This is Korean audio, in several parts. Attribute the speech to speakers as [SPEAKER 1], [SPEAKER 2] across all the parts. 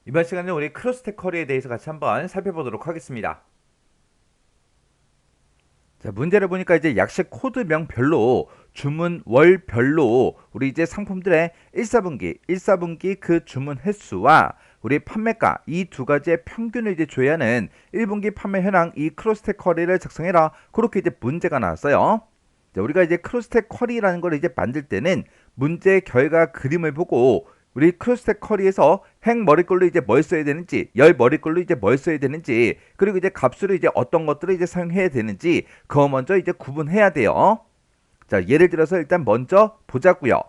[SPEAKER 1] 이번 시간에 우리 크로스텍 커리에 대해서 같이 한번 살펴보도록 하겠습니다. 자, 문제를 보니까 이제 약식 코드명별로 주문월별로 우리 이제 상품들의 1사분기 그 주문 횟수와 우리 판매가 이 두 가지의 평균을 이제 조회하는 1분기 판매 현황 이 크로스텍 쿼리를 작성해라. 그렇게 이제 문제가 나왔어요. 자, 우리가 이제 크로스텍 쿼리라는 걸 이제 만들 때는 문제 결과 그림을 보고 우리 크로스텍 쿼리에서 행 머리글로 이제 뭘 써야 되는지, 열 머리글로 이제 뭘 써야 되는지, 그리고 이제 값으로 이제 어떤 것들을 이제 사용해야 되는지 그거 먼저 이제 구분해야 돼요. 자, 예를 들어서 일단 먼저 보자고요.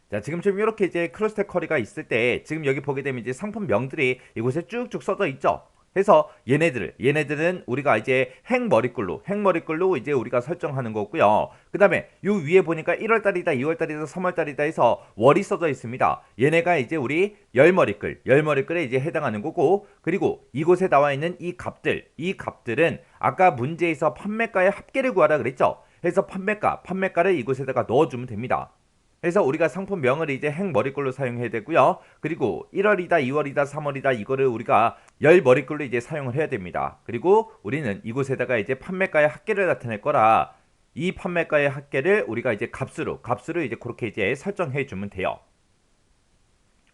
[SPEAKER 1] 자, 지금 좀 이렇게 이제 크로스텍 쿼리가 있을 때 지금 여기 보게 되면 이제 상품명들이 이곳에 쭉쭉 써져 있죠. 그래서 얘네들은 우리가 이제 행머리글로 이제 우리가 설정하는 거고요. 그 다음에 요 위에 보니까 1월달이다, 2월달이다, 3월달이다 해서 월이 써져 있습니다. 얘네가 이제 우리 열머리글에 이제 해당하는 거고, 그리고 이곳에 나와 있는 이 값들은 아까 문제에서 판매가의 합계를 구하라 그랬죠. 그래서 판매가를 이곳에다가 넣어주면 됩니다. 그래서 우리가 상품명을 이제 행머리글로 사용해야 되고요. 그리고 1월이다, 2월이다, 3월이다 이거를 우리가 열머리글로 이제 사용을 해야 됩니다. 그리고 우리는 이곳에다가 이제 판매가의 합계를 나타낼 거라 이 판매가의 합계를 우리가 이제 값으로 이제 그렇게 이제 설정해 주면 돼요.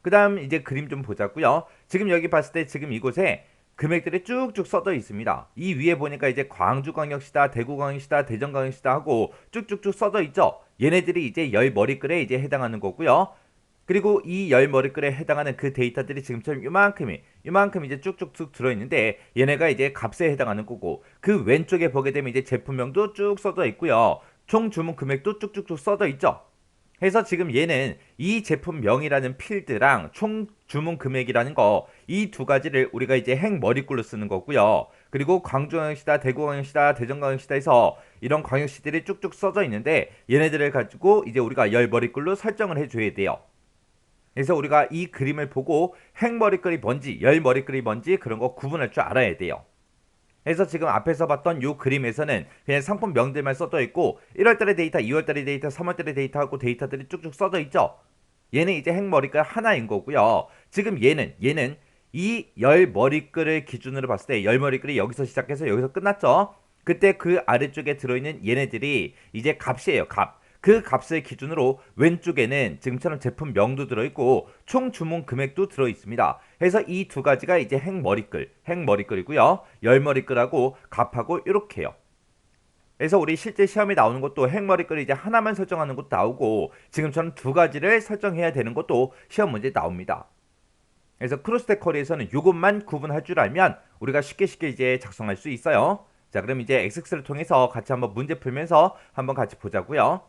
[SPEAKER 1] 그 다음 이제 그림 좀 보자고요. 지금 여기 봤을 때 지금 이곳에 금액들이 쭉쭉 써져 있습니다. 이 위에 보니까 이제 광주광역시다, 대구광역시다, 대전광역시다 하고 쭉쭉쭉 써져 있죠. 얘네들이 이제 열 머리글에 이제 해당하는 거고요. 그리고 이 열 머리글에 해당하는 그 데이터들이 지금처럼 이만큼 이제 쭉쭉쭉 들어있는데 얘네가 이제 값에 해당하는 거고, 그 왼쪽에 보게 되면 이제 제품명도 쭉 써져 있고요. 총 주문 금액도 쭉쭉쭉 써져 있죠. 해서 지금 얘는 이 제품명이라는 필드랑 총 주문 금액이라는 거 이 두 가지를 우리가 이제 행머리글로 쓰는 거고요. 그리고 광주광역시다, 대구광역시다, 대전광역시다 해서 이런 광역시들이 쭉쭉 써져 있는데 얘네들을 가지고 이제 우리가 열머리글로 설정을 해줘야 돼요. 그래서 우리가 이 그림을 보고 행머리글이 뭔지 열머리글이 뭔지 그런 거 구분할 줄 알아야 돼요. 그래서 지금 앞에서 봤던 요 그림에서는 그냥 상품명들만 써져 있고 1월달의 데이터, 2월달의 데이터, 3월달의 데이터하고 데이터들이 쭉쭉 써져 있죠. 얘는 이제 행머리글 하나인 거고요. 지금 얘는 이 열머리글을 기준으로 봤을 때 열머리글이 여기서 시작해서 여기서 끝났죠. 그때 그 아래쪽에 들어있는 얘네들이 이제 값이에요. 그 값을 기준으로 왼쪽에는 지금처럼 제품명도 들어있고 총 주문 금액도 들어있습니다. 그래서 이 두 가지가 이제 행머리글이고요. 열머리글하고 값하고 이렇게요. 그래서 우리 실제 시험에 나오는 것도 행머리글을 이제 하나만 설정하는 것도 나오고 지금처럼 두 가지를 설정해야 되는 것도 시험 문제에 나옵니다. 그래서 크로스텍 쿼리에서는 이것만 구분할 줄 알면 우리가 쉽게 이제 작성할 수 있어요. 자, 그럼 이제 XX를 통해서 같이 한번 문제 풀면서 한번 같이 보자고요.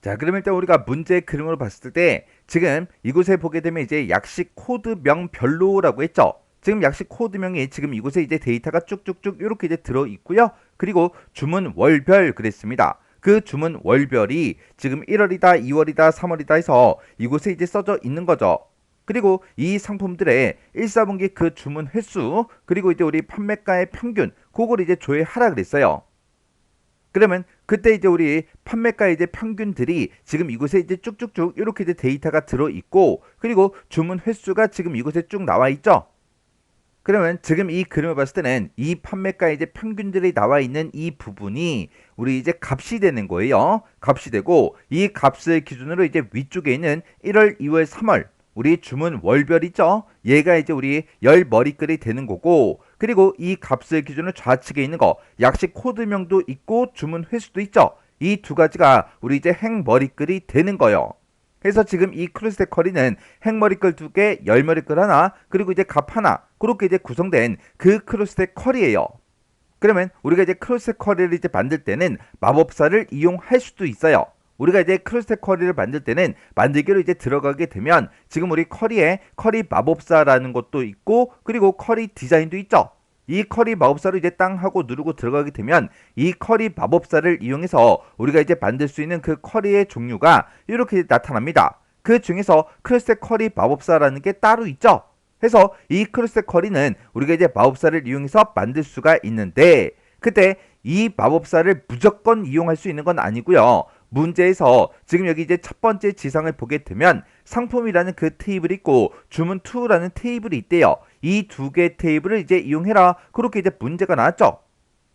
[SPEAKER 1] 자, 그럼 일단 우리가 문제 그림으로 봤을 때 지금 이곳에 보게 되면 이제 약식 코드명별로라고 했죠. 지금 약식 코드명이 지금 이곳에 이제 데이터가 쭉쭉쭉 이렇게 이제 들어 있고요. 그리고 주문 월별 그랬습니다. 그 주문 월별이 지금 1월이다, 2월이다, 3월이다 해서 이곳에 이제 써져 있는 거죠. 그리고 이 상품들의 1사분기 그 주문 횟수, 그리고 이제 우리 판매가의 평균, 그걸 이제 조회하라 그랬어요. 그러면 그때 이제 우리 판매가 이제 평균들이 지금 이곳에 이제 쭉쭉쭉 이렇게 이제 데이터가 들어 있고, 그리고 주문 횟수가 지금 이곳에 쭉 나와 있죠. 그러면 지금 이 그림을 봤을 때는 이 판매가 이제 평균들이 나와 있는 이 부분이 우리 이제 값이 되는 거예요. 값이 되고 이 값을 기준으로 이제 위쪽에 있는 1월, 2월, 3월 우리 주문 월별 있죠. 얘가 이제 우리 열 머리글이 되는 거고, 그리고 이 값을 기준으로 좌측에 있는 거 약식 코드명도 있고 주문 횟수도 있죠. 이 두 가지가 우리 이제 행머리글이 되는 거예요. 그래서 지금 이 크로스텍 쿼리는 행머리글 두 개, 열머리글 하나, 그리고 이제 값 하나 그렇게 이제 구성된 그 크로스텍 쿼리예요. 그러면 우리가 이제 크로스텍 쿼리를 이제 만들 때는 마법사를 이용할 수도 있어요. 우리가 이제 크로스텍 쿼리를 만들 때는 만들기로 이제 들어가게 되면 지금 우리 쿼리에 쿼리 마법사라는 것도 있고, 그리고 쿼리 디자인도 있죠. 이 쿼리 마법사를 이제 땅 하고 누르고 들어가게 되면 이 쿼리 마법사를 이용해서 우리가 이제 만들 수 있는 그 쿼리의 종류가 이렇게 나타납니다. 그 중에서 크로스텍 쿼리 마법사라는 게 따로 있죠. 그래서 이 크로스텍 쿼리는 우리가 이제 마법사를 이용해서 만들 수가 있는데, 그때 이 마법사를 무조건 이용할 수 있는 건 아니고요. 문제에서 지금 여기 이제 첫 번째 지상을 보게 되면 상품이라는 그 테이블이 있고 주문 to라는 테이블이 있대요. 이 두 개 테이블을 이제 이용해라. 그렇게 이제 문제가 나왔죠.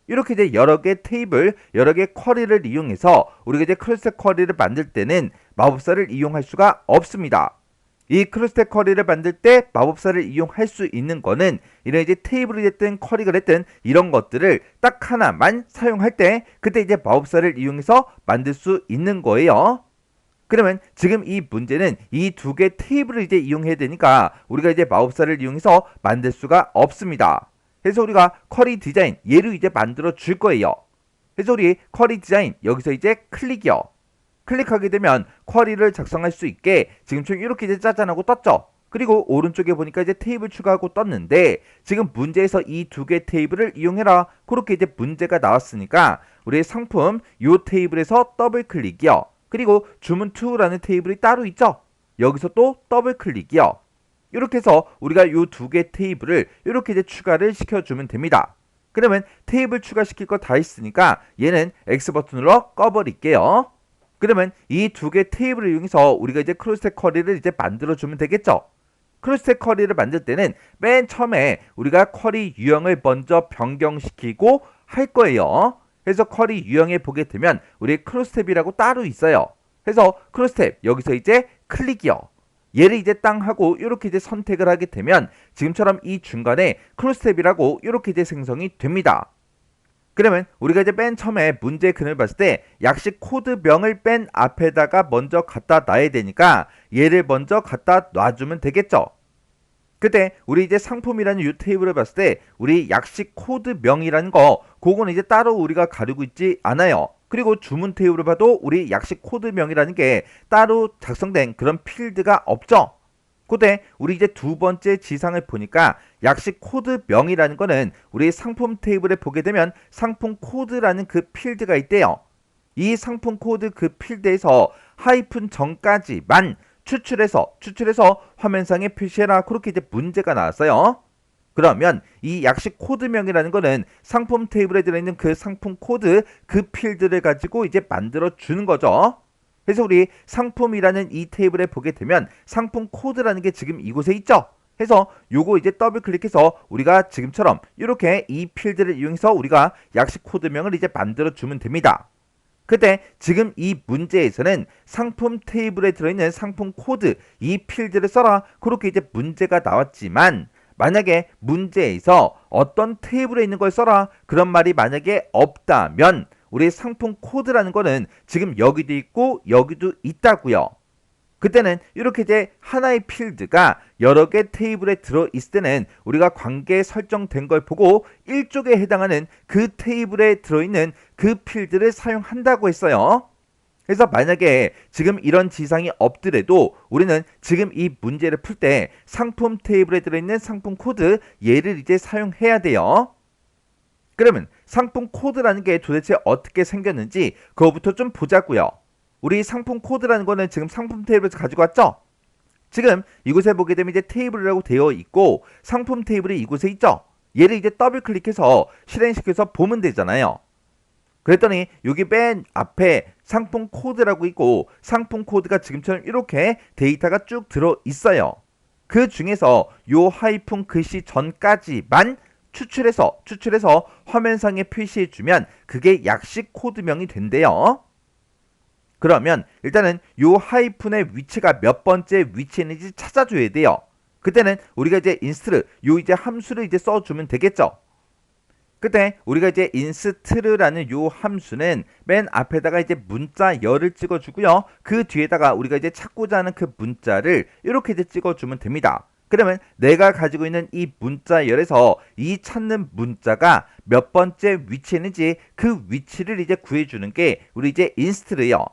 [SPEAKER 1] 이렇게 이제 여러 개 테이블, 여러 개 쿼리를 이용해서 우리가 이제 크로스텍 쿼리를 만들 때는 마법사를 이용할 수가 없습니다. 이 크로스텍 쿼리를 만들 때 마법사를 이용할 수 있는 거는 이런 이제 테이블이 됐든 쿼리가 됐든 이런 것들을 딱 하나만 사용할 때 그때 이제 마법사를 이용해서 만들 수 있는 거예요. 그러면 지금 이 문제는 이 두 개 테이블을 이제 이용해야 되니까 우리가 이제 마법사를 이용해서 만들 수가 없습니다. 그래서 우리가 쿼리 디자인 얘로 이제 만들어 줄 거예요. 그래서 우리 쿼리 디자인 여기서 이제 클릭이요. 클릭하게 되면 쿼리를 작성할 수 있게 지금처럼 이렇게 이제 짜잔하고 떴죠. 그리고 오른쪽에 보니까 이제 테이블 추가하고 떴는데 지금 문제에서 이 두 개 테이블을 이용해라. 그렇게 이제 문제가 나왔으니까 우리의 상품 요 테이블에서 더블 클릭이요. 그리고 주문 to라는 테이블이 따로 있죠. 여기서 또 더블 클릭이요. 이렇게 해서 우리가 요 두 개 테이블을 이렇게 이제 추가를 시켜주면 됩니다. 그러면 테이블 추가시킬 거 다 있으니까 얘는 X 버튼으로 꺼버릴게요. 그러면 이 두 개 테이블을 이용해서 우리가 이제 크로스텍 쿼리를 이제 만들어주면 되겠죠. 크로스텍 쿼리를 만들 때는 맨 처음에 우리가 쿼리 유형을 먼저 변경시키고 할 거예요. 그래서 쿼리 유형에 보게 되면 우리 크로스텝이라고 따로 있어요. 그래서 크로스텝 여기서 이제 클릭이요. 얘를 이제 땅 하고 이렇게 이제 선택을 하게 되면 지금처럼 이 중간에 크로스텝이라고 이렇게 이제 생성이 됩니다. 그러면 우리가 이제 맨 처음에 문제 근을 봤을 때 약식 코드명을 맨 앞에다가 먼저 갖다 놔야 되니까 얘를 먼저 갖다 놔주면 되겠죠. 그때 우리 이제 상품이라는 이 테이블을 봤을 때 우리 약식 코드명이라는 거 그거는 이제 따로 우리가 가리고 있지 않아요. 그리고 주문 테이블을 봐도 우리 약식 코드명이라는 게 따로 작성된 그런 필드가 없죠. 그때 우리 이제 두 번째 지상을 보니까 약식 코드명이라는 거는 우리 상품 테이블에 보게 되면 상품 코드라는 그 필드가 있대요. 이 상품 코드 그 필드에서 하이픈 전까지만 추출해서 화면상에 표시해라. 그렇게 이제 문제가 나왔어요. 그러면 이 약식 코드명이라는 거는 상품 테이블에 들어있는 그 상품 코드 그 필드를 가지고 이제 만들어 주는 거죠. 그래서 우리 상품이라는 이 테이블에 보게 되면 상품 코드라는 게 지금 이곳에 있죠. 해서 요거 이제 더블 클릭해서 우리가 지금처럼 이렇게 이 필드를 이용해서 우리가 약식 코드명을 이제 만들어 주면 됩니다. 그때 지금 이 문제에서는 상품 테이블에 들어있는 상품 코드 이 필드를 써라. 그렇게 이제 문제가 나왔지만 만약에 문제에서 어떤 테이블에 있는 걸 써라. 그런 말이 만약에 없다면 우리 상품 코드라는 거는 지금 여기도 있고 여기도 있다고요. 그때는 이렇게 이제 하나의 필드가 여러 개 테이블에 들어있을 때는 우리가 관계 설정된 걸 보고 일쪽에 해당하는 그 테이블에 들어있는 그 필드를 사용한다고 했어요. 그래서 만약에 지금 이런 지상이 없더라도 우리는 지금 이 문제를 풀 때 상품 테이블에 들어있는 상품 코드 얘를 이제 사용해야 돼요. 그러면 상품 코드라는 게 도대체 어떻게 생겼는지 그거부터 좀 보자고요. 우리 상품 코드라는 거는 지금 상품 테이블에서 가지고 왔죠? 지금 이곳에 보게 되면 이제 테이블이라고 되어 있고 상품 테이블이 이곳에 있죠? 얘를 이제 더블 클릭해서 실행시켜서 보면 되잖아요. 그랬더니 여기 맨 앞에 상품 코드라고 있고 상품 코드가 지금처럼 이렇게 데이터가 쭉 들어 있어요. 그 중에서 요 하이픈 글씨 전까지만 추출해서 화면상에 표시해주면 그게 약식 코드명이 된대요. 그러면 일단은 요 하이픈의 위치가 몇 번째 위치에 있는지 찾아줘야 돼요. 그때는 우리가 이제 인스트 요 이제 함수를 이제 써주면 되겠죠. 그때 우리가 이제 인스트라는 요 함수는 맨 앞에다가 이제 문자 열을 찍어주고요. 그 뒤에다가 우리가 이제 찾고자 하는 그 문자를 이렇게 이제 찍어주면 됩니다. 그러면 내가 가지고 있는 이 문자 열에서 이 찾는 문자가 몇 번째 위치에 있는지 그 위치를 이제 구해주는 게 우리 이제 인스트예요.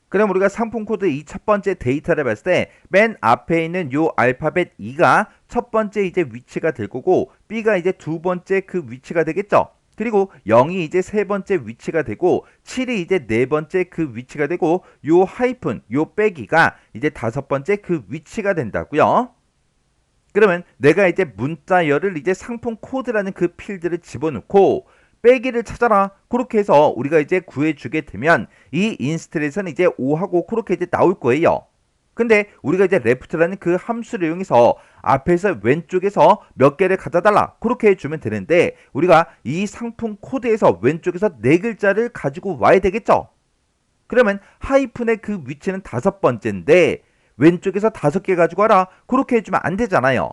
[SPEAKER 1] 그럼 우리가 상품 코드 이 첫 번째 데이터를 봤을 때 맨 앞에 있는 요 알파벳 E가 첫 번째 이제 위치가 될 거고 B가 이제 두 번째 그 위치가 되겠죠. 그리고 0이 이제 세 번째 위치가 되고 7이 이제 네 번째 그 위치가 되고 요 하이픈 요 빼기가 이제 다섯 번째 그 위치가 된다고요. 그러면 내가 이제 문자열을 이제 상품 코드라는 그 필드를 집어넣고 빼기를 찾아라. 그렇게 해서 우리가 이제 구해주게 되면 이 인스트에서는 이제 5하고 그렇게 이제 나올 거예요. 근데 우리가 이제 left라는 그 함수를 이용해서 앞에서 왼쪽에서 몇 개를 갖다 달라. 그렇게 해주면 되는데 우리가 이 상품 코드에서 왼쪽에서 네 글자를 가지고 와야 되겠죠. 그러면 하이픈의 그 위치는 5번째인데 왼쪽에서 5개 가지고 와라. 그렇게 해주면 안 되잖아요.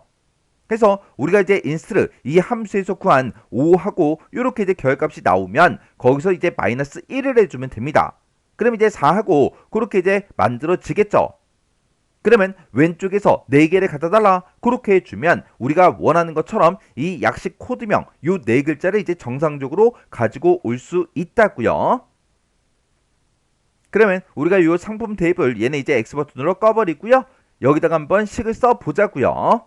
[SPEAKER 1] 그래서 우리가 이제 인스트 이 함수에서 구한 5하고 이렇게 이제 결값이 나오면 거기서 이제 마이너스 1을 해주면 됩니다. 그럼 이제 4하고 그렇게 이제 만들어지겠죠. 그러면 왼쪽에서 4개를 갖다 달라. 그렇게 해주면 우리가 원하는 것처럼 이 약식 코드명 요 4글자를 이제 정상적으로 가지고 올 수 있다고요. 그러면 우리가 요 상품 테이블 얘는 이제 X 버튼으로 꺼버리고요. 여기다가 한번 식을 써보자고요.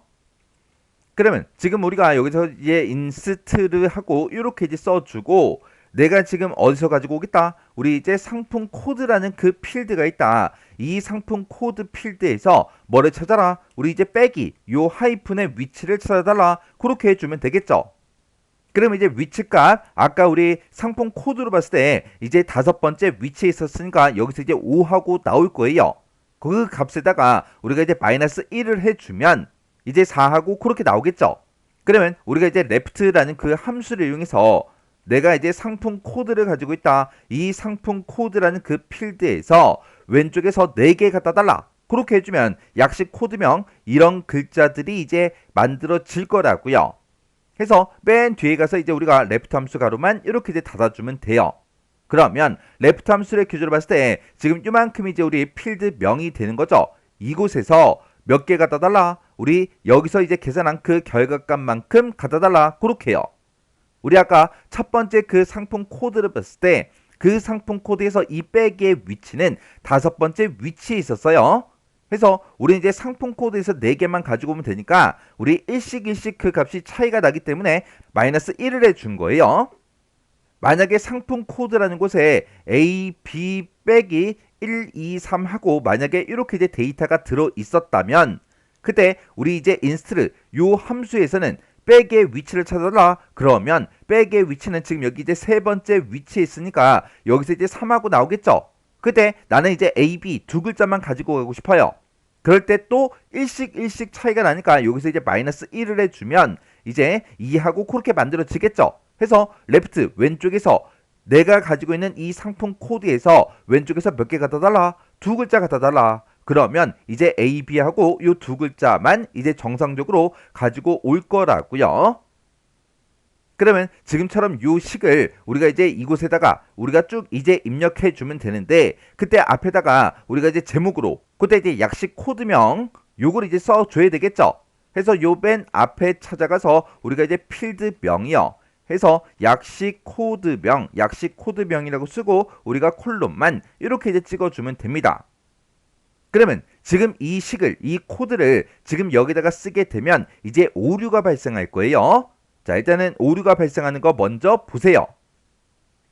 [SPEAKER 1] 그러면 지금 우리가 여기서 이제 인스트를 하고 이렇게 이제 써주고 내가 지금 어디서 가지고 오겠다? 우리 이제 상품 코드라는 그 필드가 있다. 이 상품 코드 필드에서 뭐를 찾아라? 우리 이제 빼기 요 하이픈의 위치를 찾아달라. 그렇게 해주면 되겠죠. 그러면 이제 위치값 아까 우리 상품 코드로 봤을 때 이제 5번째 위치에 있었으니까 여기서 이제 5하고 나올 거예요. 그 값에다가 우리가 이제 마이너스 1을 해주면 이제 4하고 그렇게 나오겠죠. 그러면 우리가 이제 left라는 그 함수를 이용해서 내가 이제 상품 코드를 가지고 있다. 이 상품 코드라는 그 필드에서 왼쪽에서 4개 갖다 달라. 그렇게 해주면 약식 코드명 이런 글자들이 이제 만들어질 거라고요. 해서 맨 뒤에 가서 이제 우리가 레프트 함수 가로만 이렇게 이제 닫아주면 돼요. 그러면 레프트 함수의 규조를 봤을 때 지금 이만큼이 이제 우리 필드 명이 되는 거죠. 이곳에서 몇 개 갖다 달라. 우리 여기서 이제 계산한 그 결과값만큼 갖다 달라. 그렇게 해요. 우리 아까 첫 번째 그 상품 코드를 봤을 때 그 상품 코드에서 이 빼기의 위치는 5번째 위치에 있었어요. 그래서 우리 이제 상품 코드에서 4개만 가지고 오면 되니까 우리 일씩 그 값이 차이가 나기 때문에 마이너스 1을 해준 거예요. 만약에 상품 코드라는 곳에 A, B 빼기 1, 2, 3 하고 만약에 이렇게 이제 데이터가 들어 있었다면 그때 우리 이제 인스트 요 함수에서는 백의 위치를 찾아라. 그러면 백의 위치는 지금 여기 이제 3번째 위치에 있으니까 여기서 이제 3하고 나오겠죠. 그때 나는 이제 A, B 2글자만 가지고 가고 싶어요. 그럴 때 또 일씩 차이가 나니까 여기서 이제 마이너스 1을 해주면 이제 2하고 그렇게 만들어지겠죠. 해서 레프트 왼쪽에서 내가 가지고 있는 이 상품 코드에서 왼쪽에서 몇 개 갖다 달라? 2글자 갖다 달라. 그러면 이제 A, B하고 이 2글자만 이제 정상적으로 가지고 올 거라고요. 그러면 지금처럼 요 식을 우리가 이제 이곳에다가 우리가 쭉 이제 입력해 주면 되는데 그때 앞에다가 우리가 이제 제목으로 그때 이제 약식 코드명 요걸 이제 써줘야 되겠죠. 해서 요 맨 앞에 찾아가서 우리가 이제 필드명이요. 해서 약식 코드명이라고 쓰고 우리가 콜론만 이렇게 이제 찍어주면 됩니다. 그러면 지금 이 식을 이 코드를 지금 여기다가 쓰게 되면 이제 오류가 발생할 거예요. 자, 일단은 오류가 발생하는 거 먼저 보세요.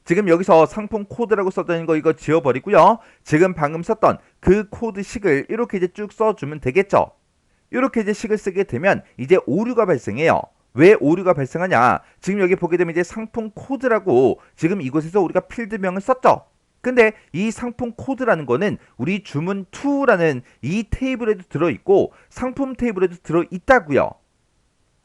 [SPEAKER 1] 지금 여기서 상품 코드라고 써져 있는 거 이거 지워버리고요. 지금 방금 썼던 그 코드 식을 이렇게 이제 쭉 써주면 되겠죠. 이렇게 이제 식을 쓰게 되면 이제 오류가 발생해요. 왜 오류가 발생하냐? 지금 여기 보게 되면 이제 상품 코드라고 지금 이곳에서 우리가 필드명을 썼죠. 근데 이 상품 코드라는 거는 우리 주문 2라는 이 테이블에도 들어있고 상품 테이블에도 들어있다고요.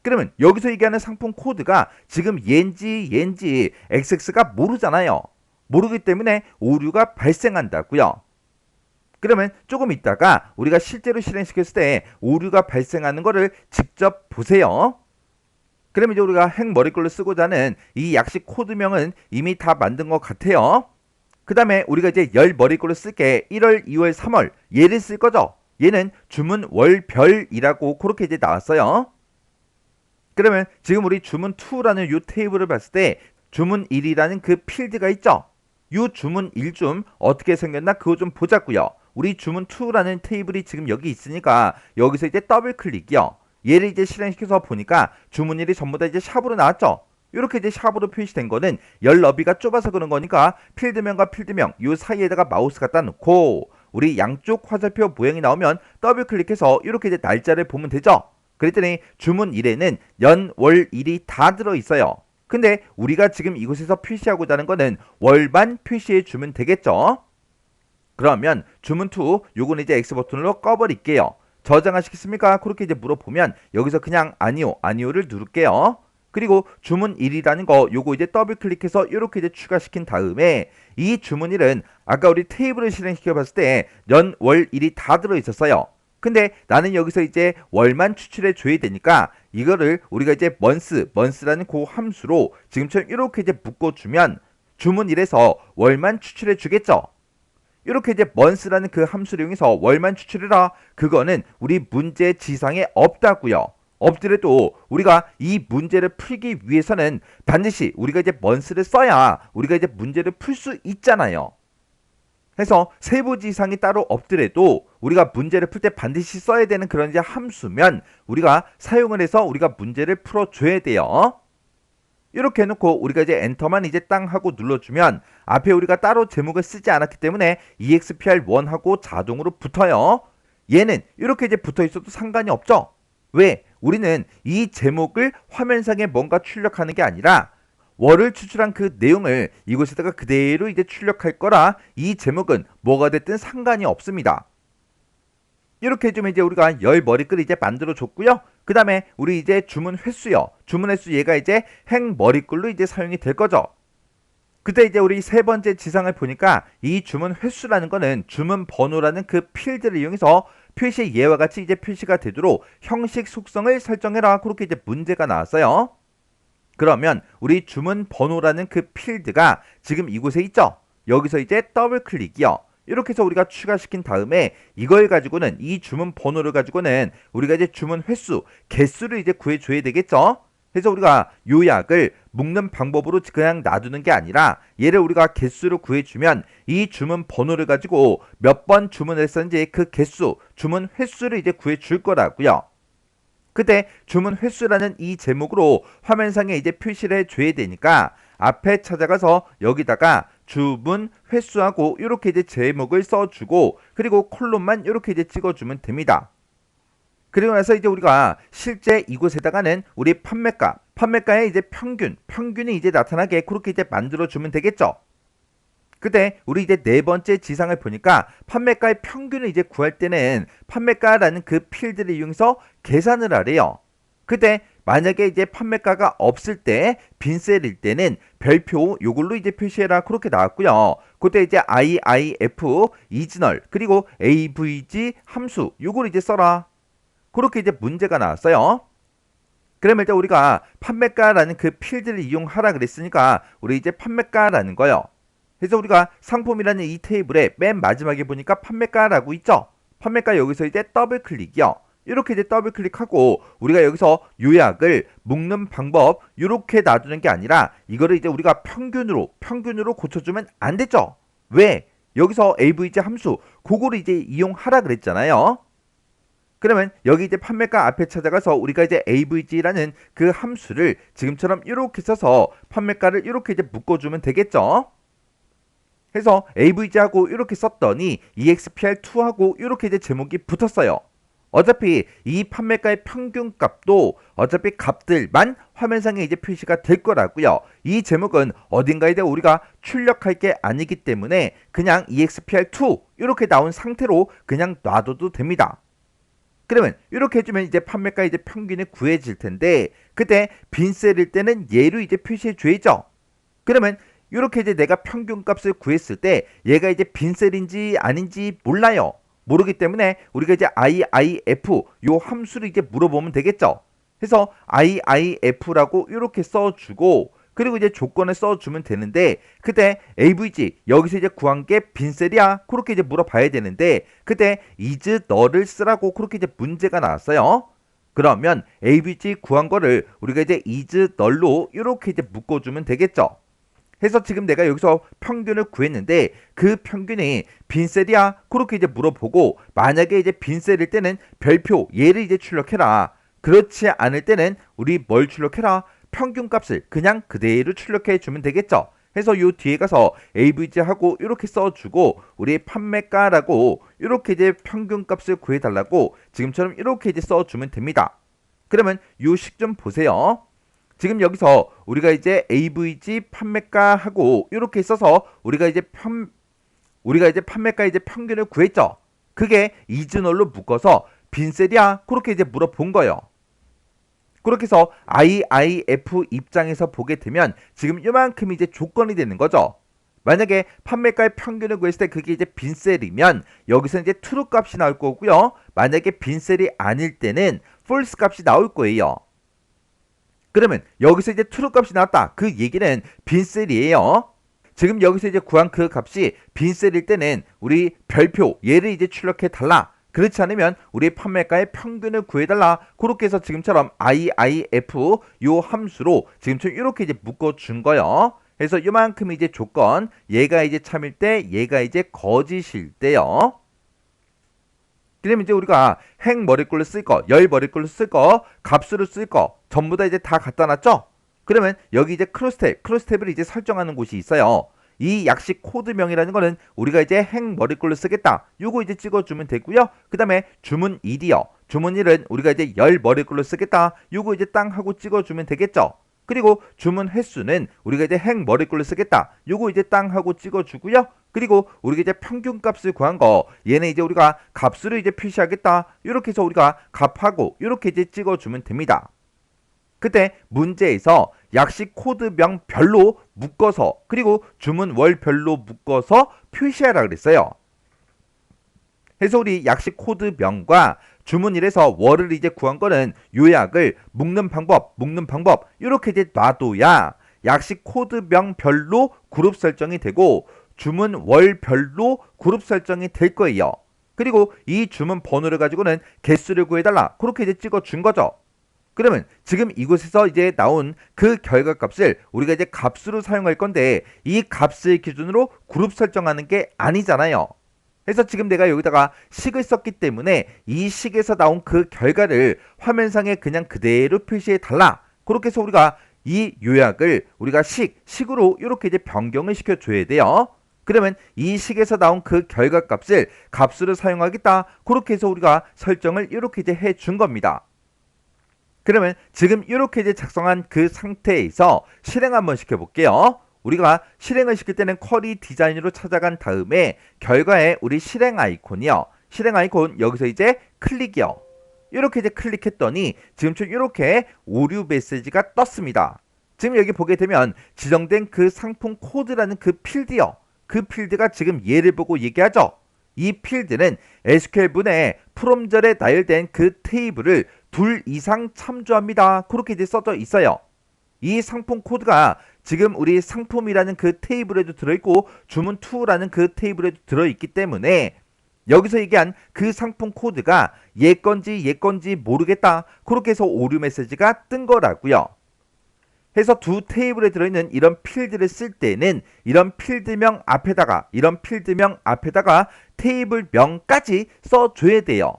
[SPEAKER 1] 그러면 여기서 얘기하는 상품 코드가 지금 얘인지 XX가 모르잖아요. 모르기 때문에 오류가 발생한다고요. 그러면 조금 있다가 우리가 실제로 실행시켰을 때 오류가 발생하는 거를 직접 보세요. 그러면 이제 우리가 행머리글로 쓰고자 하는 이 약식 코드명은 이미 다 만든 것 같아요. 그 다음에 우리가 이제 열 머리글로 쓸게 1월, 2월, 3월 얘를 쓸 거죠. 얘는 주문 월별이라고 그렇게 이제 나왔어요. 그러면 지금 우리 주문 2라는 요 테이블을 봤을 때 주문 1이라는 그 필드가 있죠. 요 주문 1 좀 어떻게 생겼나 그거 좀 보자고요. 우리 주문 2라는 테이블이 지금 여기 있으니까 여기서 이제 더블 클릭이요. 얘를 이제 실행시켜서 보니까 주문 1이 전부 다 이제 샵으로 나왔죠. 이렇게 이제 샵으로 표시된 거는 열 너비가 좁아서 그런 거니까 필드명과 필드명 요 사이에다가 마우스 갖다 놓고 우리 양쪽 화살표 모양이 나오면 더블 클릭해서 이렇게 이제 날짜를 보면 되죠. 그랬더니 주문 1에는 연, 월, 일이 다 들어있어요. 근데 우리가 지금 이곳에서 표시하고자 하는 거는 월만 표시해 주면 되겠죠. 그러면 주문2 요거는 이제 X 버튼으로 꺼버릴게요. 저장하시겠습니까? 그렇게 이제 물어보면 여기서 그냥 아니오를 누를게요. 그리고 주문 1이라는 거 요거 이제 더블 클릭해서 이렇게 이제 추가시킨 다음에 이 주문 1은 아까 우리 테이블을 실행시켜 봤을 때 연, 월, 일이 다 들어 있었어요. 근데 나는 여기서 이제 월만 추출해 줘야 되니까 이거를 우리가 이제 month라는 그 함수로 지금처럼 이렇게 이제 묶어주면 주문 1에서 월만 추출해 주겠죠. 이렇게 이제 month라는 그 함수를 이용해서 월만 추출해라. 그거는 우리 문제 지상에 없다고요. 없더라도 우리가 이 문제를 풀기 위해서는 반드시 우리가 이제 month를 써야 우리가 이제 문제를 풀 수 있잖아요. 해서 세부지상이 따로 없더라도 우리가 문제를 풀 때 반드시 써야 되는 그런 이제 함수면 우리가 사용을 해서 우리가 문제를 풀어줘야 돼요. 이렇게 해놓고 우리가 이제 엔터만 이제 땅 하고 눌러주면 앞에 우리가 따로 제목을 쓰지 않았기 때문에 EXPR1하고 자동으로 붙어요. 얘는 이렇게 이제 붙어 있어도 상관이 없죠. 왜? 우리는 이 제목을 화면상에 뭔가 출력하는 게 아니라 월을 추출한 그 내용을 이곳에다가 그대로 이제 출력할 거라 이 제목은 뭐가 됐든 상관이 없습니다. 이렇게 해주면 이제 우리가 열 머리글을 이제 만들어 줬고요. 그 다음에 우리 이제 주문 횟수요. 주문 횟수 얘가 이제 행 머리글로 이제 사용이 될 거죠. 그때 이제 우리 세 번째 지상을 보니까 이 주문 횟수라는 거는 주문 번호라는 그 필드를 이용해서 표시 예와 같이 이제 표시가 되도록 형식 속성을 설정해라. 그렇게 이제 문제가 나왔어요. 그러면 우리 주문 번호라는 그 필드가 지금 이곳에 있죠. 여기서 이제 더블 클릭이요. 이렇게 해서 우리가 추가시킨 다음에 이걸 가지고는 이 주문 번호를 가지고는 우리가 이제 주문 횟수, 개수를 이제 구해줘야 되겠죠. 그래서 우리가 요약을 묶는 방법으로 그냥 놔두는 게 아니라 얘를 우리가 개수를 구해주면 이 주문 번호를 가지고 몇 번 주문을 했었는지 그 개수, 주문 횟수를 이제 구해줄 거라고요. 그때 주문 횟수라는 이 제목으로 화면상에 이제 표시를 해줘야 되니까 앞에 찾아가서 여기다가 주문 횟수하고 이렇게 이제 제목을 써주고 그리고 콜론만 이렇게 이제 찍어주면 됩니다. 그리고 나서 이제 우리가 실제 이곳에다가는 우리 판매가의 이제 평균이 이제 나타나게 그렇게 이제 만들어주면 되겠죠. 그때 우리 이제 네 번째 지상을 보니까 판매가의 평균을 이제 구할 때는 판매가라는 그 필드를 이용해서 계산을 하래요. 그때 만약에 이제 판매가가 없을 때 빈셀일 때는 별표 요걸로 이제 표시해라 그렇게 나왔고요. 그때 이제 IIF 이즈널 그리고 AVG 함수 요걸 이제 써라. 그렇게 이제 문제가 나왔어요. 그러면 일단 우리가 판매가라는 그 필드를 이용하라 그랬으니까 우리 이제 판매가라는 거요. 그래서 우리가 상품이라는 이 테이블에 맨 마지막에 보니까 판매가라고 있죠. 판매가 여기서 이제 더블 클릭이요. 이렇게 이제 더블 클릭하고 우리가 여기서 요약을 묶는 방법 이렇게 놔두는 게 아니라 이거를 이제 우리가 평균으로 고쳐주면 안 되죠. 왜? 여기서 AVG 함수 그거를 이제 이용하라 그랬잖아요. 그러면 여기 이제 판매가 앞에 찾아가서 우리가 이제 AVG라는 그 함수를 지금처럼 이렇게 써서 판매가를 이렇게 이제 묶어주면 되겠죠. 해서 AVG하고 이렇게 썼더니 EXPR2하고 이렇게 이제 제목이 붙었어요. 어차피 이 판매가의 평균값도 어차피 값들만 화면상에 이제 표시가 될 거라고요. 이 제목은 어딘가에 대해 우리가 출력할 게 아니기 때문에 그냥 EXPR2 이렇게 나온 상태로 그냥 놔둬도 됩니다. 그러면 이렇게 해주면 이제 판매가 이제 평균이 구해질 텐데 그때 빈셀일 때는 얘로 이제 표시해 줘야죠. 그러면 이렇게 이제 내가 평균값을 구했을 때 얘가 이제 빈셀인지 아닌지 몰라요. 모르기 때문에 우리가 이제 IIF 요 함수를 이제 물어보면 되겠죠. 그래서 IIF라고 이렇게 써주고 그리고 이제 조건을 써주면 되는데 그때 AVG 여기서 이제 구한 게 빈셀이야 그렇게 이제 물어봐야 되는데 그때 is 너를 쓰라고 그렇게 이제 문제가 나왔어요. 그러면 AVG 구한 거를 우리가 이제 is 널로 이렇게 이제 묶어주면 되겠죠. 해서 지금 내가 여기서 평균을 구했는데 그 평균이 빈셀이야 그렇게 이제 물어보고 만약에 이제 빈셀일 때는 별표 얘를 이제 출력해라. 그렇지 않을 때는 우리 뭘 출력해라? 평균값을 그냥 그대로 출력해 주면 되겠죠. 해서 요 뒤에 가서 AVG하고 이렇게 써주고 우리 판매가라고 이렇게 이제 평균값을 구해달라고 지금처럼 이렇게 이제 써주면 됩니다. 그러면 요 식 좀 보세요. 지금 여기서 우리가 이제 AVG 판매가하고 이렇게 있어서 우리가 이제 판매가 이제 평균을 구했죠. 그게 이즈널로 묶어서 빈셀이야? 그렇게 이제 물어본 거예요. 그렇게 해서 IIF 입장에서 보게 되면 지금 이만큼이 이제 조건이 되는 거죠. 만약에 판매가의 평균을 구했을 때 그게 이제 빈셀이면 여기서 이제 true 값이 나올 거고요. 만약에 빈셀이 아닐 때는 false 값이 나올 거예요. 그러면 여기서 이제 true 값이 나왔다. 그 얘기는 빈셀이에요. 지금 여기서 이제 구한 그 값이 빈셀일 때는 우리 별표 얘를 이제 출력해 달라. 그렇지 않으면 우리 판매가의 평균을 구해달라. 그렇게 해서 지금처럼 IIF 요 함수로 지금처럼 이렇게 이제 묶어준 거예요. 그래서 이만큼 이제 조건, 얘가 이제 참일 때, 얘가 이제 거짓일 때요. 그러면 이제 우리가 행 머리글로 쓸 거, 열 머리글로 쓸 거, 값으로 쓸 거 전부 다 이제 다 갖다 놨죠? 그러면 여기 이제 크로스탭을 이제 설정하는 곳이 있어요. 이 약식 코드명이라는 거는 우리가 이제 행 머리글로 쓰겠다. 요거 이제 찍어주면 되고요. 그 다음에 주문 1이요. 주문 1은 우리가 이제 열 머리글로 쓰겠다. 요거 이제 땅 하고 찍어주면 되겠죠. 그리고 주문 횟수는 우리가 이제 행 머리글로 쓰겠다. 요거 이제 땅 하고 찍어주고요. 그리고 우리가 이제 평균 값을 구한 거 얘는 이제 우리가 값으로 이제 표시하겠다. 이렇게 해서 우리가 값하고 이렇게 이제 찍어주면 됩니다. 그때 문제에서 약식 코드명 별로 묶어서 그리고 주문 월별로 묶어서 표시하라 그랬어요. 그래서 우리 약식 코드명과 주문일에서 월을 이제 구한 거는 요약을 묶는 방법 이렇게 이제 놔둬야 약식 코드명별로 그룹 설정이 되고 주문 월별로 그룹 설정이 될 거예요. 그리고 이 주문 번호를 가지고는 개수를 구해달라. 그렇게 이제 찍어준 거죠. 그러면 지금 이곳에서 이제 나온 그 결과값을 우리가 이제 값으로 사용할 건데 이 값을 기준으로 그룹 설정하는 게 아니잖아요. 그래서 지금 내가 여기다가 식을 썼기 때문에 이 식에서 나온 그 결과를 화면상에 그냥 그대로 표시해 달라. 그렇게 해서 우리가 이 요약을 우리가 식으로 이렇게 이제 변경을 시켜줘야 돼요. 그러면 이 식에서 나온 그 결과값을 값으로 사용하겠다. 그렇게 해서 우리가 설정을 이렇게 이제 해준 겁니다. 그러면 지금 이렇게 이제 작성한 그 상태에서 실행 한번 시켜볼게요. 우리가 실행을 시킬 때는 쿼리 디자인으로 찾아간 다음에 결과에 우리 실행 아이콘이요. 실행 아이콘 여기서 이제 클릭이요. 이렇게 이제 클릭했더니 지금처럼 이렇게 오류 메시지가 떴습니다. 지금 여기 보게 되면 지정된 그 상품 코드라는 그 필드요. 그 필드가 지금 얘를 보고 얘기하죠. 이 필드는 SQL문에 프롬절에 나열된 그 테이블을 2 이상 참조합니다. 그렇게 이제 써져 있어요. 이 상품 코드가 지금 우리 상품이라는 그 테이블에도 들어있고 주문2라는 그 테이블에도 들어있기 때문에 여기서 얘기한 그 상품 코드가 얘 건지 모르겠다. 그렇게 해서 오류 메시지가 뜬 거라고요. 해서 두 테이블에 들어있는 이런 필드를 쓸 때는 이런 필드명 앞에다가 테이블명까지 써줘야 돼요.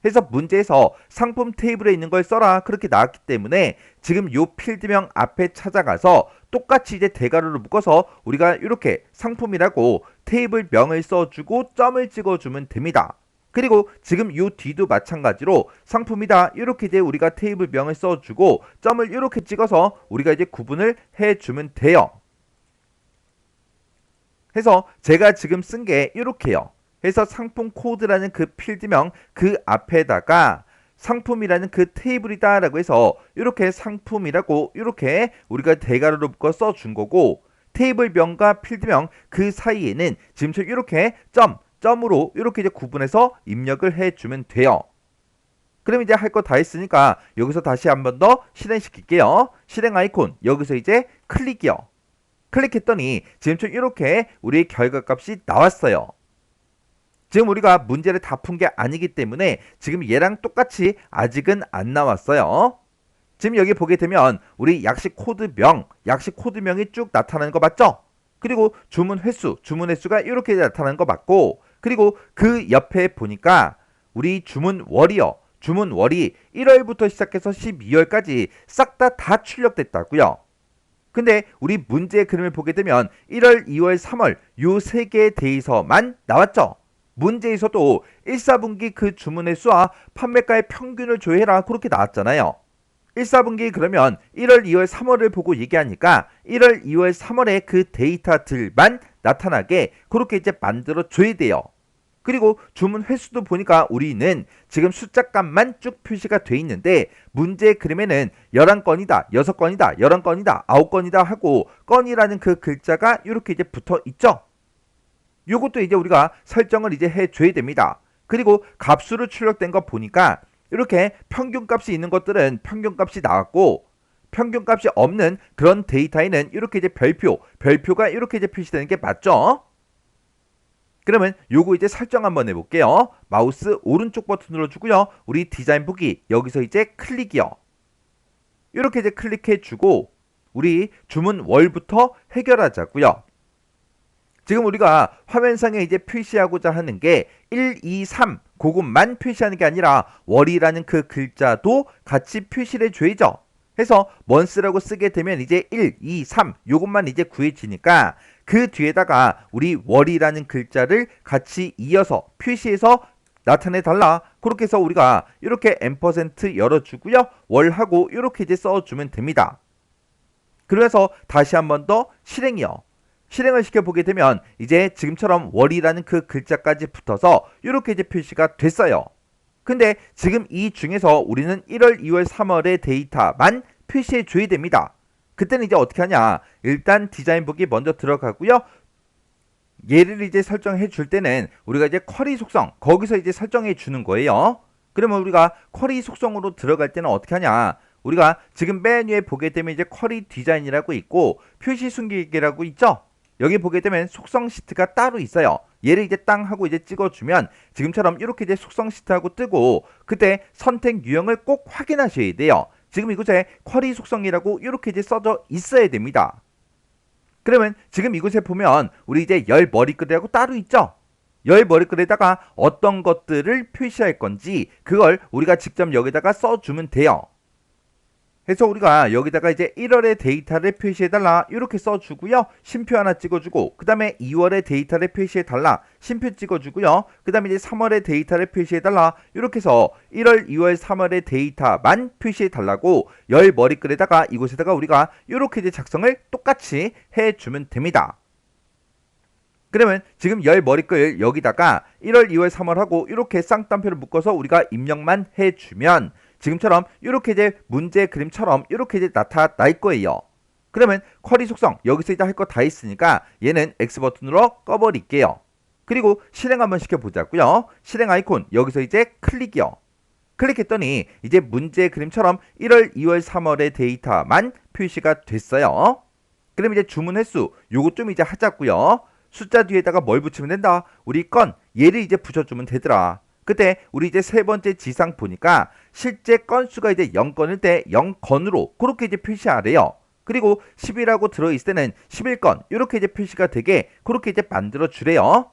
[SPEAKER 1] 그래서 문제에서 상품 테이블에 있는 걸 써라 그렇게 나왔기 때문에 지금 요 필드명 앞에 찾아가서 똑같이 이제 대괄호를 묶어서 우리가 이렇게 상품이라고 테이블명을 써주고 점을 찍어주면 됩니다. 그리고 지금 요 뒤도 마찬가지로 상품이다 이렇게 이제 우리가 테이블명을 써주고 점을 이렇게 찍어서 우리가 이제 구분을 해주면 돼요. 해서 제가 지금 쓴 게 이렇게요. 해서 상품 코드라는 그 필드명 그 앞에다가 상품이라는 그 테이블이다 라고 해서 이렇게 상품이라고 이렇게 우리가 대괄호로 묶어 써준 거고 테이블명과 필드명 그 사이에는 지금처럼 이렇게 점으로 이렇게 이제 구분해서 입력을 해주면 돼요. 그럼 이제 할 거 다 했으니까 여기서 다시 한 번 더 실행시킬게요. 실행 아이콘 여기서 이제 클릭이요. 클릭했더니 지금처럼 이렇게 우리의 결과값이 나왔어요. 지금 우리가 문제를 다 푼 게 아니기 때문에 지금 얘랑 똑같이 아직은 안 나왔어요. 지금 여기 보게 되면 우리 약식 코드명이 쭉 나타나는 거 맞죠? 그리고 주문 횟수가 이렇게 나타나는 거 맞고 그리고 그 옆에 보니까 우리 주문 월이 1월부터 시작해서 12월까지 싹 다 출력됐다고요. 근데 우리 문제의 그림을 보게 되면 1월, 2월, 3월 요 세 개에 대해서만 나왔죠. 문제에서도 1, 4분기 그 주문 횟수와 판매가의 평균을 조회해라 그렇게 나왔잖아요. 1, 4분기 그러면 1월, 2월, 3월을 보고 얘기하니까 1월, 2월, 3월에 그 데이터들만 나타나게 그렇게 이제 만들어 줘야 돼요. 그리고 주문 횟수도 보니까 우리는 지금 숫자값만 쭉 표시가 돼 있는데 문제 그림에는 11건이다, 6건이다, 11건이다, 9건이다 하고 건이라는 그 글자가 이렇게 이제 붙어 있죠. 요것도 이제 우리가 설정을 이제 해줘야 됩니다. 그리고 값수로 출력된 거 보니까 이렇게 평균값이 있는 것들은 평균값이 나왔고 평균값이 없는 그런 데이터에는 이렇게 이제 별표가 이렇게 이제 표시되는 게 맞죠? 그러면 요거 이제 설정 한번 해볼게요. 마우스 오른쪽 버튼 눌러주고요. 우리 디자인 보기 여기서 이제 클릭이요. 이렇게 이제 클릭해주고 우리 주문 월부터 해결하자고요. 지금 우리가 화면상에 이제 표시하고자 하는 게 1, 2, 3 그것만 표시하는 게 아니라 월이라는 그 글자도 같이 표시를 해줘야죠. 해서 month라고 쓰게 되면 이제 1, 2, 3 요것만 이제 구해지니까 그 뒤에다가 우리 월이라는 글자를 같이 이어서 표시해서 나타내 달라. 그렇게 해서 우리가 이렇게 앰퍼센트 열어주고요. 월하고 이렇게 이제 써주면 됩니다. 그래서 다시 한 번 더 실행이요. 실행을 시켜보게 되면 이제 지금처럼 월이라는 그 글자까지 붙어서 이렇게 이제 표시가 됐어요. 근데 지금 이 중에서 우리는 1월, 2월, 3월의 데이터만 표시해 줘야 됩니다. 그때는 이제 어떻게 하냐? 일단 디자인 보기 먼저 들어가고요. 얘를 이제 설정해 줄 때는 우리가 이제 쿼리 속성 거기서 이제 설정해 주는 거예요. 그러면 우리가 쿼리 속성으로 들어갈 때는 어떻게 하냐? 우리가 지금 맨 위에 보게 되면 이제 쿼리 디자인이라고 있고 표시 숨기기라고 있죠? 여기 보게 되면 속성 시트가 따로 있어요. 얘를 이제 땅 하고 이제 찍어주면 지금처럼 이렇게 이제 속성 시트하고 뜨고 그때 선택 유형을 꼭 확인하셔야 돼요. 지금 이곳에 쿼리 속성이라고 이렇게 이제 써져 있어야 됩니다. 그러면 지금 이곳에 보면 우리 이제 열 머리글이라고 따로 있죠? 열 머리글에다가 어떤 것들을 표시할 건지 그걸 우리가 직접 여기다가 써주면 돼요. 그래서 우리가 여기다가 이제 1월의 데이터를 표시해달라 이렇게 써주고요. 심표 하나 찍어주고 그 다음에 2월의 데이터를 표시해달라 심표 찍어주고요. 그 다음에 이제 3월의 데이터를 표시해달라 이렇게 해서 1월, 2월, 3월의 데이터만 표시해달라고 열 머리글에다가 이곳에다가 우리가 이렇게 이제 작성을 똑같이 해주면 됩니다. 그러면 지금 열 머리글 여기다가 1월, 2월, 3월 하고 이렇게 쌍따옴표를 묶어서 우리가 입력만 해주면 지금처럼 이렇게 이제 문제 그림처럼 이렇게 이제 나타날 거예요. 그러면 쿼리 속성 여기서 이제 할 거 다 있으니까 얘는 X 버튼으로 꺼버릴게요. 그리고 실행 한번 시켜보자고요. 실행 아이콘 여기서 이제 클릭이요. 클릭했더니 이제 문제 그림처럼 1월, 2월, 3월의 데이터만 표시가 됐어요. 그럼 이제 주문 횟수 요거 좀 이제 하자고요. 숫자 뒤에다가 뭘 붙이면 된다? 우리 건 얘를 이제 붙여주면 되더라. 그때 우리 이제 세 번째 지상 보니까 실제 건수가 이제 0건일 때 0건으로 그렇게 이제 표시하래요. 그리고 10이라고 들어있을 때는 11건 이렇게 이제 표시가 되게 그렇게 이제 만들어 주래요.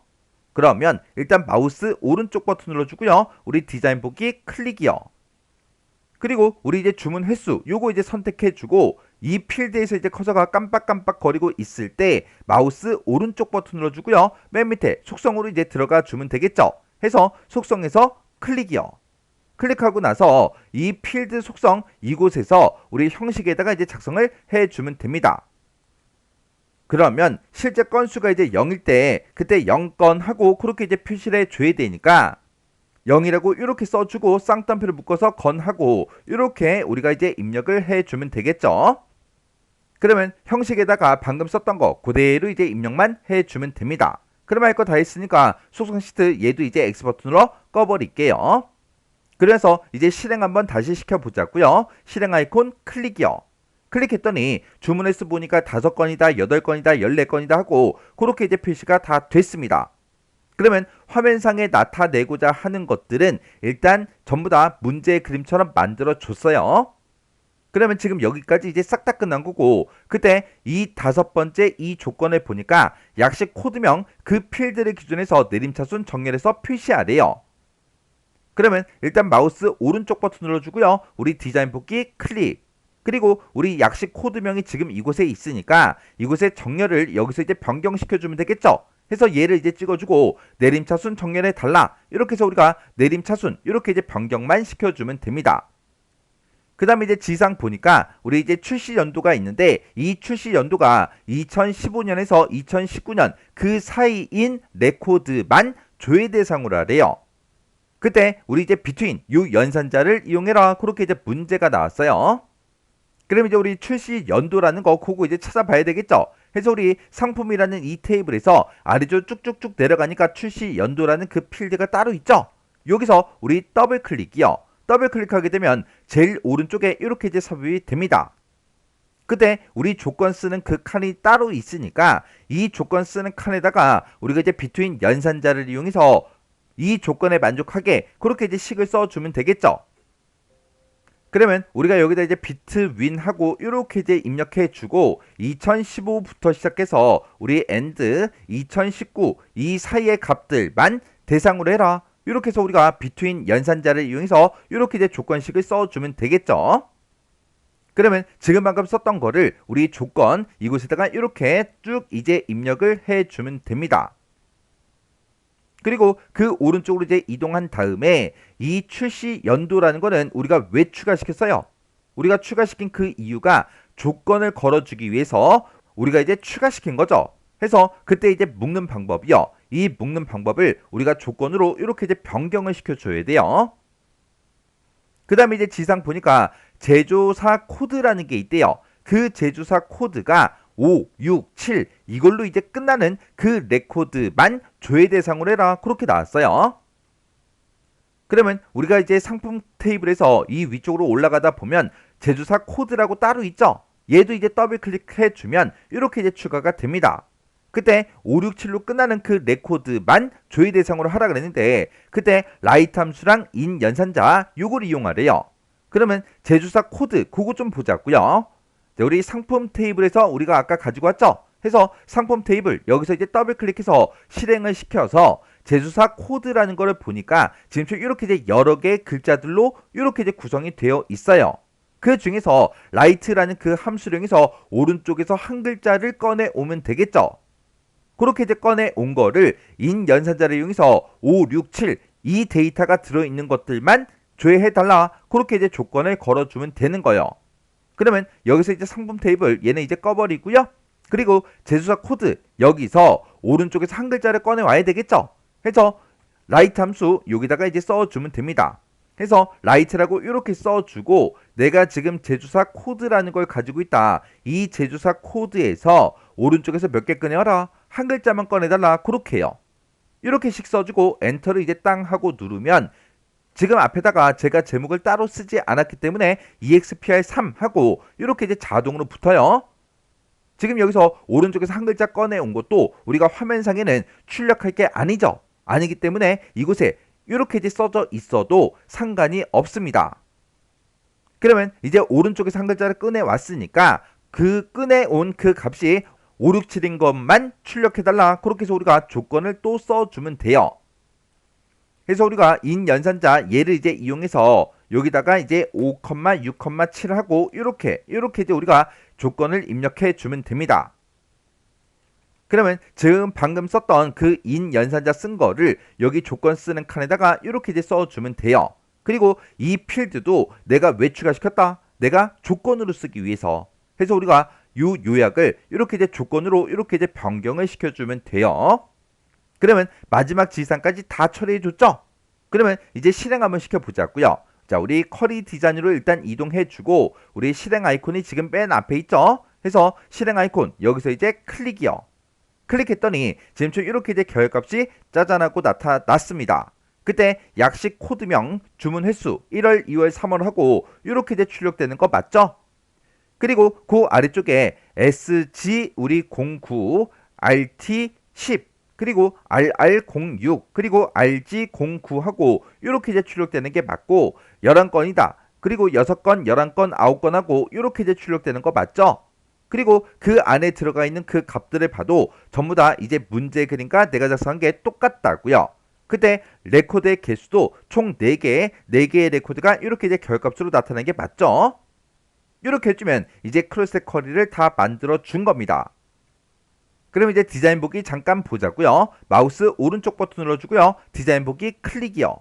[SPEAKER 1] 그러면 일단 마우스 오른쪽 버튼 눌러주고요. 우리 디자인 보기 클릭이요. 그리고 우리 이제 주문 횟수 요거 이제 선택해주고 이 필드에서 이제 커서가 깜빡깜빡 거리고 있을 때 마우스 오른쪽 버튼 눌러주고요. 맨 밑에 속성으로 이제 들어가 주면 되겠죠. 해서 속성에서 클릭이요. 클릭하고 나서 이 필드 속성 이곳에서 우리 형식에다가 이제 작성을 해주면 됩니다. 그러면 실제 건수가 이제 0일 때 그때 0건 하고 그렇게 이제 표시를 해줘야 되니까 0이라고 이렇게 써주고 쌍따옴표를 묶어서 건하고 이렇게 우리가 이제 입력을 해주면 되겠죠. 그러면 형식에다가 방금 썼던 거 그대로 이제 입력만 해주면 됩니다. 그럼 할 거 다 했으니까 속성 시트 얘도 이제 X 버튼으로 꺼버릴게요. 그래서 이제 실행 한번 다시 시켜보자고요. 실행 아이콘 클릭이요. 클릭했더니 주문 횟수 보니까 5건이다, 8건이다, 14건이다 하고 그렇게 이제 표시가 다 됐습니다. 그러면 화면상에 나타내고자 하는 것들은 일단 전부 다 문제 그림처럼 만들어 줬어요. 그러면 지금 여기까지 이제 싹 다 끝난 거고 그때 이 5번째 이 조건을 보니까 약식 코드명 그 필드를 기준해서 내림차순 정렬해서 표시하래요. 그러면 일단 마우스 오른쪽 버튼 눌러주고요. 우리 디자인 보기 클릭. 그리고 우리 약식 코드명이 지금 이곳에 있으니까 이곳에 정렬을 여기서 이제 변경시켜주면 되겠죠. 해서 얘를 이제 찍어주고 내림차순 정렬해 달라. 이렇게 해서 우리가 내림차순 이렇게 이제 변경만 시켜주면 됩니다. 그 다음에 이제 지상 보니까 우리 이제 출시 연도가 있는데 이 출시 연도가 2015년에서 2019년 그 사이인 레코드만 조회 대상으로 하래요. 그때 우리 이제 비트윈 요 연산자를 이용해라 그렇게 이제 문제가 나왔어요. 그럼 이제 우리 출시 연도라는 거 그거 이제 찾아봐야 되겠죠. 그래서 우리 상품이라는 이 테이블에서 아래쪽 쭉쭉쭉 내려가니까 출시 연도라는 그 필드가 따로 있죠. 여기서 우리 더블 클릭이요. 더블 클릭하게 되면 제일 오른쪽에 이렇게 이제 삽입이 됩니다. 그때 우리 조건 쓰는 그 칸이 따로 있으니까 이 조건 쓰는 칸에다가 우리가 이제 비트윈 연산자를 이용해서 이 조건에 만족하게 그렇게 이제 식을 써주면 되겠죠. 그러면 우리가 여기다 이제 비트윈하고 이렇게 이제 입력해주고 2015부터 시작해서 우리 end 2019 이 사이의 값들만 대상으로 해라. 이렇게 해서 우리가 비트윈 연산자를 이용해서 이렇게 이제 조건식을 써주면 되겠죠. 그러면 지금 방금 썼던 거를 우리 조건 이곳에다가 이렇게 쭉 이제 입력을 해주면 됩니다. 그리고 그 오른쪽으로 이제 이동한 다음에 이 출시 연도라는 거는 우리가 왜 추가시켰어요? 우리가 추가시킨 그 이유가 조건을 걸어주기 위해서 우리가 이제 추가시킨 거죠. 해서 그때 이제 묶는 방법이요. 이 묶는 방법을 우리가 조건으로 이렇게 이제 변경을 시켜줘야 돼요. 그 다음에 이제 지상 보니까 제조사 코드라는 게 있대요. 그 제조사 코드가 5, 6, 7 이걸로 이제 끝나는 그 레코드만 조회 대상으로 해라 그렇게 나왔어요. 그러면 우리가 이제 상품 테이블에서 이 위쪽으로 올라가다 보면 제조사 코드라고 따로 있죠. 얘도 이제 더블 클릭해 주면 이렇게 이제 추가가 됩니다. 그때 5, 6, 7로 끝나는 그 레코드만 조회 대상으로 하라 그랬는데 그때 라이트 함수랑 인 연산자 요걸 이용하래요. 그러면 제조사 코드 그거 좀 보자고요. 우리 상품 테이블에서 우리가 아까 가지고 왔죠? 해서 상품 테이블 여기서 이제 더블 클릭해서 실행을 시켜서 제조사 코드라는 거를 보니까 지금 이렇게 이제 여러 개의 글자들로 이렇게 이제 구성이 되어 있어요. 그 중에서 라이트라는 그 함수령에서 오른쪽에서 한 글자를 꺼내 오면 되겠죠. 그렇게 이제 꺼내 온 거를 인 연산자를 이용해서 5, 6, 7 이 데이터가 들어있는 것들만 조회해달라 그렇게 이제 조건을 걸어주면 되는 거예요. 그러면 여기서 이제 상품 테이블 얘는 이제 꺼버리고요. 그리고 제조사 코드 여기서 오른쪽에서 한 글자를 꺼내 와야 되겠죠. 해서 라이트 함수 여기다가 이제 써주면 됩니다. 해서 라이트라고 이렇게 써주고 내가 지금 제조사 코드라는 걸 가지고 있다. 이 제조사 코드에서 오른쪽에서 몇 개 꺼내와라. 한 글자만 꺼내달라. 그렇게 해요. 이렇게씩 써주고 엔터를 이제 땅 하고 누르면 지금 앞에다가 제가 제목을 따로 쓰지 않았기 때문에 EXPR3 하고 이렇게 이제 자동으로 붙어요. 지금 여기서 오른쪽에서 한 글자 꺼내 온 것도 우리가 화면상에는 출력할 게 아니죠. 아니기 때문에 이곳에 이렇게 이제 써져 있어도 상관이 없습니다. 그러면 이제 오른쪽에서 한 글자를 꺼내 왔으니까 그 꺼내 온 그 값이 5, 6, 7인 것만 출력해달라. 그렇게 해서 우리가 조건을 또 써주면 돼요. 그래서 우리가 인 연산자 얘를 이제 이용해서 여기다가 이제 5, 6, 7 하고 이렇게 이제 우리가 조건을 입력해 주면 됩니다. 그러면 지금 방금 썼던 그 인 연산자 쓴 거를 여기 조건 쓰는 칸에다가 이렇게 이제 써주면 돼요. 그리고 이 필드도 내가 왜 추가시켰다? 내가 조건으로 쓰기 위해서. 해서 우리가 요 요약을 이렇게 이제 조건으로 이렇게 이제 변경을 시켜주면 돼요. 그러면 마지막 지상까지 다 처리해줬죠? 그러면 이제 실행 한번 시켜보자고요. 자, 우리 쿼리 디자인으로 일단 이동해주고 우리 실행 아이콘이 지금 맨 앞에 있죠? 해서 실행 아이콘 여기서 이제 클릭이요. 클릭했더니 지금 이렇게 이제 결값이 짜잔하고 나타났습니다. 그때 약식 코드명 주문 횟수 1월, 2월, 3월 하고 이렇게 이제 출력되는 거 맞죠? 그리고 그 아래쪽에 SG 우리 09, RT 10 그리고 RR06 그리고 RG09 하고 이렇게 이제 출력되는 게 맞고 11건이다. 그리고 6건, 11건, 9건 하고 이렇게 이제 출력되는 거 맞죠? 그리고 그 안에 들어가 있는 그 값들을 봐도 전부 다 이제 문제 그림과 내가 작성한 게 똑같다고요. 그때 레코드의 개수도 총 4개의 레코드가 이렇게 이제 결값으로 나타나는 게 맞죠? 이렇게 해주면 이제 크로스텍 쿼리를 다 만들어 준 겁니다. 그럼 이제 디자인 보기 잠깐 보자고요. 마우스 오른쪽 버튼 눌러주고요. 디자인 보기 클릭이요.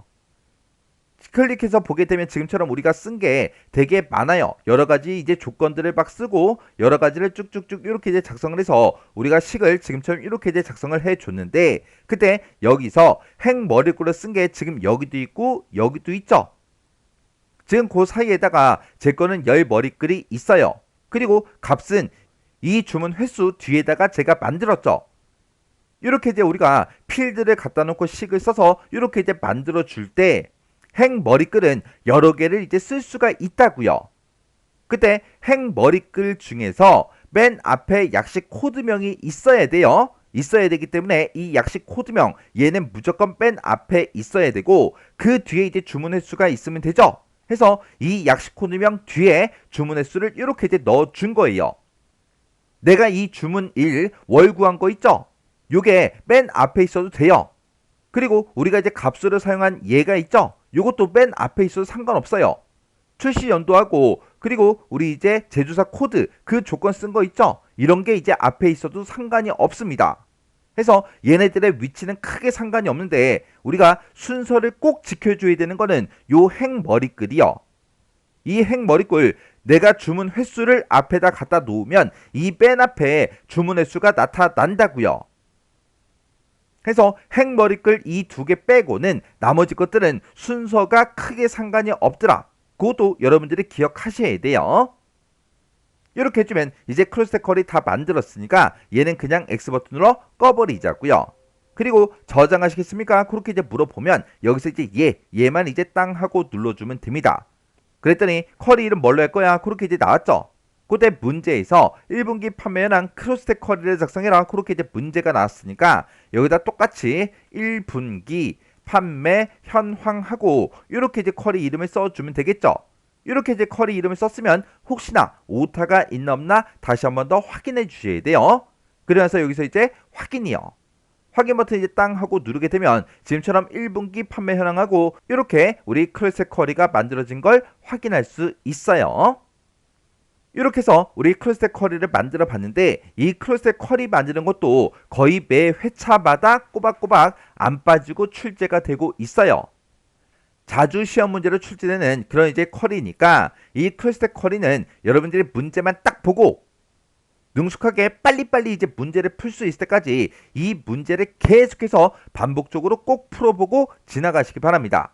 [SPEAKER 1] 클릭해서 보게 되면 지금처럼 우리가 쓴 게 되게 많아요. 여러 가지 이제 조건들을 막 쓰고 여러 가지를 쭉쭉쭉 이렇게 이제 작성을 해서 우리가 식을 지금처럼 이렇게 이제 작성을 해 줬는데, 그때 여기서 행머리꼴로 쓴 게 지금 여기도 있고 여기도 있죠. 지금 그 사이에다가 제 거는 10머리글이 있어요. 그리고 값은 이 주문 횟수 뒤에다가 제가 만들었죠. 이렇게 이제 우리가 필드를 갖다 놓고 식을 써서 이렇게 이제 만들어 줄 때 행머리글은 여러 개를 이제 쓸 수가 있다고요. 그때 행머리글 중에서 맨 앞에 약식 코드명이 있어야 돼요. 있어야 되기 때문에 이 약식 코드명 얘는 무조건 맨 앞에 있어야 되고 그 뒤에 이제 주문 횟수가 있으면 되죠. 해서 이 약식 코드명 뒤에 주문 횟수를 이렇게 이제 넣어 준 거예요. 내가 이 주문 1 월 구한 거 있죠? 요게 맨 앞에 있어도 돼요. 그리고 우리가 이제 값수를 사용한 얘가 있죠? 요것도 맨 앞에 있어도 상관없어요. 출시 연도하고 그리고 우리 이제 제조사 코드 그 조건 쓴 거 있죠? 이런 게 이제 앞에 있어도 상관이 없습니다. 해서 얘네들의 위치는 크게 상관이 없는데 우리가 순서를 꼭 지켜줘야 되는 거는 요 행머리글이요. 이 행머리글 내가 주문 횟수를 앞에다 갖다 놓으면 이 맨 앞에 주문 횟수가 나타난다고요. 해서 행머리글 이 두 개 빼고는 나머지 것들은 순서가 크게 상관이 없더라. 그것도 여러분들이 기억하셔야 돼요. 이렇게 해주면 이제 크로스테컬이 다 만들었으니까 얘는 그냥 X버튼으로 꺼버리자고요. 그리고 저장하시겠습니까? 그렇게 이제 물어보면 여기서 이제 얘만 이제 땅 하고 눌러주면 됩니다. 그랬더니 쿼리 이름 뭘로 할 거야? 그렇게 이제 나왔죠. 그때 문제에서 1분기 판매 현황 크로스텍 쿼리를 작성해라. 그렇게 이제 문제가 나왔으니까 여기다 똑같이 1분기 판매 현황하고 이렇게 이제 쿼리 이름을 써주면 되겠죠. 이렇게 이제 쿼리 이름을 썼으면 혹시나 오타가 있나 없나 다시 한번 더 확인해 주셔야 돼요. 그러면서 여기서 이제 확인이요. 확인 버튼 이제 땅 하고 누르게 되면 지금처럼 1분기 판매 현황하고 이렇게 우리 크로스텍 쿼리가 만들어진 걸 확인할 수 있어요. 이렇게 해서 우리 크로스텍 쿼리를 만들어 봤는데 이 크로스텍 쿼리 만드는 것도 거의 매 회차마다 꼬박꼬박 안 빠지고 출제가 되고 있어요. 자주 시험 문제로 출제되는 그런 이제 쿼리니까 이 크로스텍 쿼리는 여러분들이 문제만 딱 보고 능숙하게 빨리빨리 이제 문제를 풀 수 있을 때까지 이 문제를 계속해서 반복적으로 꼭 풀어보고 지나가시기 바랍니다.